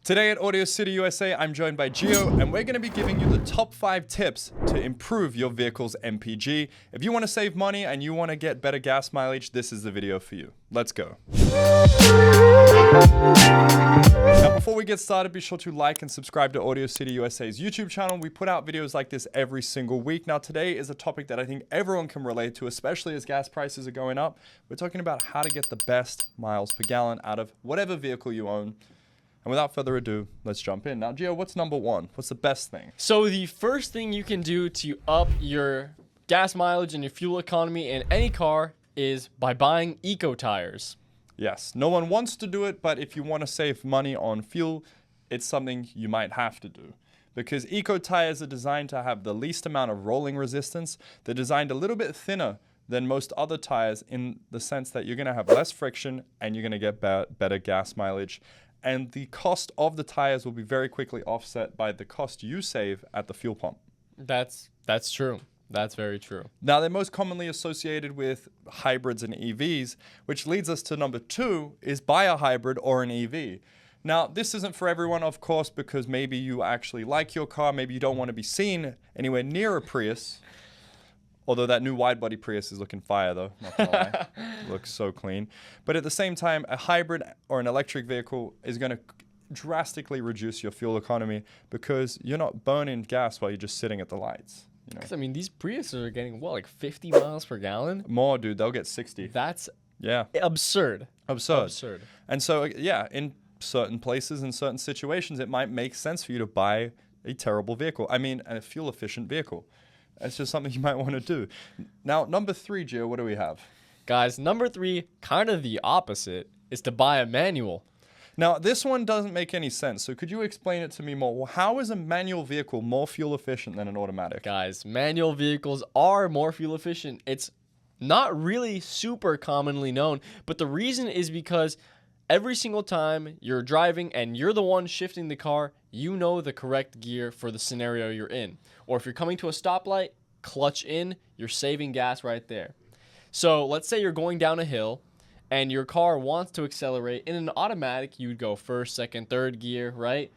Today at Audio City USA, I'm joined by Gio, and we're going to be giving you the top 5 tips to improve your vehicle's MPG. If you want to save money and you want to get better gas mileage, this is the video for you. Let's go. Now, before we get started, be sure to like and subscribe to Audio City USA's YouTube channel. We put out videos like this every single week. Now, today is a topic that I think everyone can relate to, especially as gas prices are going up. We're talking about how to get the best miles per gallon out of whatever vehicle you own. And without further ado, let's jump in. Now, Gio, what's number 1? What's the best thing? So the first thing you can do to up your gas mileage and your fuel economy in any car is by buying eco tires. Yes, no one wants to do it, but if you want to save money on fuel, it's something you might have to do. Because eco tires are designed to have the least amount of rolling resistance. They're designed a little bit thinner than most other tires in the sense that you're going to have less friction and you're going to get better gas mileage. And the cost of the tires will be very quickly offset by the cost you save at the fuel pump. That's true. That's very true. Now, they're most commonly associated with hybrids and EVs, which leads us to number 2 is buy a hybrid or an EV. Now, this isn't for everyone, of course, because maybe you actually like your car. Maybe you don't want to be seen anywhere near a Prius. Although that new wide-body Prius is looking fire, though. Not gonna lie. It looks so clean. But at the same time, a hybrid or an electric vehicle is going to drastically reduce your fuel economy because you're not burning gas while you're just sitting at the lights. You know? 'Cause, I mean, these Priuses are getting, what, like 50 miles per gallon? More, dude. They'll get 60. That's absurd. Absurd. And so, yeah, in certain places, in certain situations, it might make sense for you to buy a terrible vehicle. I mean, a fuel-efficient vehicle. It's just something you might want to do. Now, number 3, Gio, what do we have? Guys, number 3, kind of the opposite, is to buy a manual. Now, this one doesn't make any sense. So could you explain it to me more? Well, how is a manual vehicle more fuel efficient than an automatic? Guys, manual vehicles are more fuel efficient. It's not really super commonly known, but the reason is because every single time you're driving and you're the one shifting the car, you know the correct gear for the scenario you're in. Or if you're coming to a stoplight, clutch in, you're saving gas right there. So let's say you're going down a hill and your car wants to accelerate. In an automatic, you'd go first, second, third gear, right?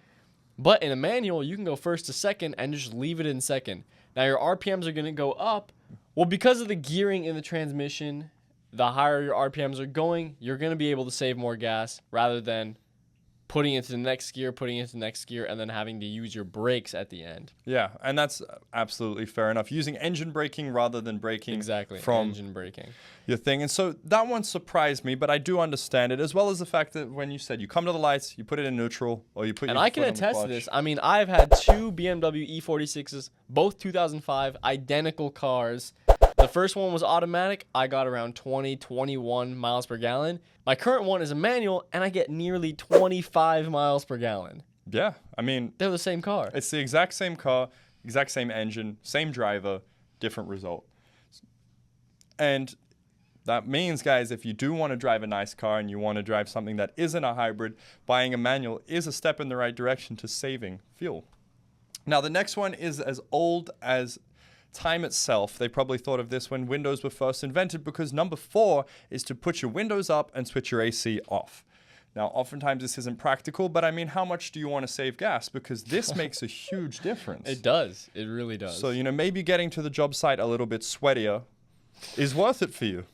But in a manual, you can go first to second and just leave it in second. Now your RPMs are going to go up. Well, because of the gearing in the transmission, the higher your RPMs are going, you're going to be able to save more gas rather than putting it to the next gear, and then having to use your brakes at the end. Yeah, and that's absolutely fair enough. Using engine braking rather than braking from engine braking. Your thing. And so that one surprised me, but I do understand it, as well as the fact that when you said you come to the lights, you put it in neutral, or you put your foot on the clutch. And I can attest to this. I mean, I've had 2 BMW E46s, both 2005, identical cars. The first one was automatic. I got around 20, 21 miles per gallon. My current one is a manual, and I get nearly 25 miles per gallon. Yeah, I mean, they're the same car. It's the exact same car, exact same engine, same driver, different result. And that means, guys, if you do want to drive a nice car and you want to drive something that isn't a hybrid, buying a manual is a step in the right direction to saving fuel. Now, the next one is as old as time itself. They probably thought of this when windows were first invented, because number 4 is to put your windows up and switch your AC off. Now, oftentimes this isn't practical, but I mean, how much do you want to save gas? Because this makes a huge difference. It does. It really does. So, you know, maybe getting to the job site a little bit sweatier is worth it for you.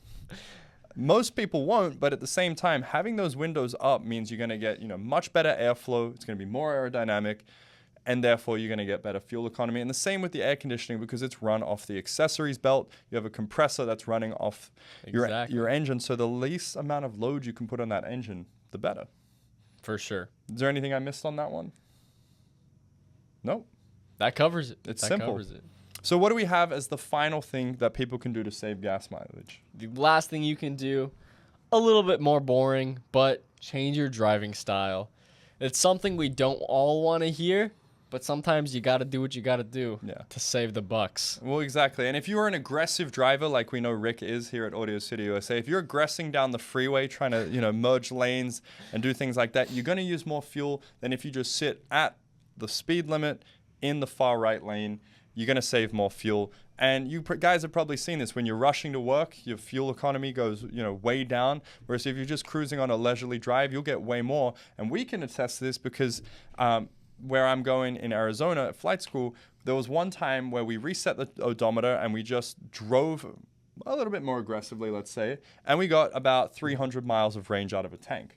Most people won't, but at the same time, having those windows up means you're going to get, you know, much better airflow. It's going to be more aerodynamic. And therefore, you're going to get better fuel economy. And the same with the air conditioning, because it's run off the accessories belt. You have a compressor that's running off your engine. So the least amount of load you can put on that engine, the better. For sure. Is there anything I missed on that one? Nope. That covers it. It's simple. Covers it. So what do we have as the final thing that people can do to save gas mileage? The last thing you can do, a little bit more boring, but change your driving style. It's something we don't all want to hear, but sometimes you got to do what you got to do to save the bucks. Well, exactly. And if you are an aggressive driver, like we know Rick is here at Audio City USA, if you're aggressing down the freeway, trying to, you know, merge lanes and do things like that, you're going to use more fuel than if you just sit at the speed limit in the far right lane. you're going to save more fuel. And you guys have probably seen this. When you're rushing to work, your fuel economy goes, way down. Whereas if you're just cruising on a leisurely drive, you'll get way more. And we can attest to this because where I'm going in Arizona at flight school, there was one time where we reset the odometer and we just drove a little bit more aggressively, let's say, and we got about 300 miles of range out of a tank.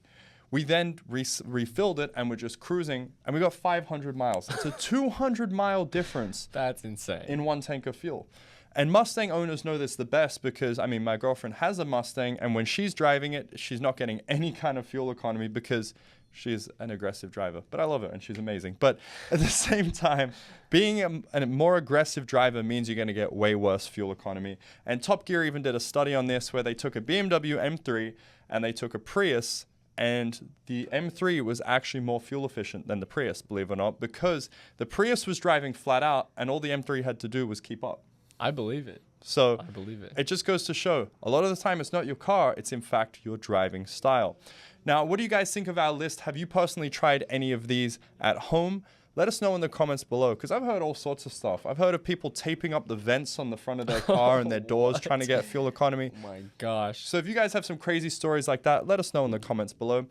We then refilled it and we're just cruising and we got 500 miles. It's a 200-mile difference. That's insane. In one tank of fuel. And Mustang owners know this the best because, my girlfriend has a Mustang, and when she's driving it, she's not getting any kind of fuel economy because she's an aggressive driver. But I love her and she's amazing. But at the same time, being a more aggressive driver means you're going to get way worse fuel economy. And Top Gear even did a study on this where they took a BMW M3 and they took a Prius, and the M3 was actually more fuel efficient than the Prius, believe it or not, because the Prius was driving flat out and all the M3 had to do was keep up. I believe it. So I believe it. It just goes to show a lot of the time it's not your car, it's in fact your driving style. Now, what do you guys think of our list? Have you personally tried any of these at home? Let us know in the comments below, because I've heard all sorts of stuff. I've heard of people taping up the vents on the front of their car and their doors trying to get fuel economy. Oh my gosh. So if you guys have some crazy stories like that, let us know in the comments below.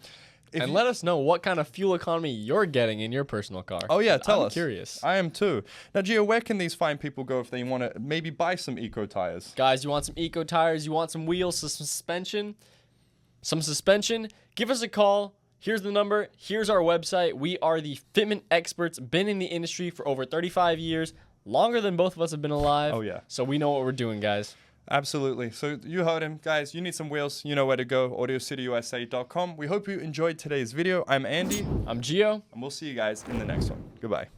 And let us know what kind of fuel economy you're getting in your personal car. Oh, yeah, tell us. I'm curious. I am too. Now, Gio, where can these fine people go if they want to maybe buy some eco tires? Guys, you want some eco tires? You want some wheels, some suspension? Give us a call. Here's the number. Here's our website. We are the fitment experts, been in the industry for over 35 years, longer than both of us have been alive. Oh, yeah. So we know what we're doing, guys. Absolutely. So you heard him. Guys, you need some wheels. You know where to go. AudioCityUSA.com. We hope you enjoyed today's video. I'm Andy. I'm Gio. And we'll see you guys in the next one. Goodbye.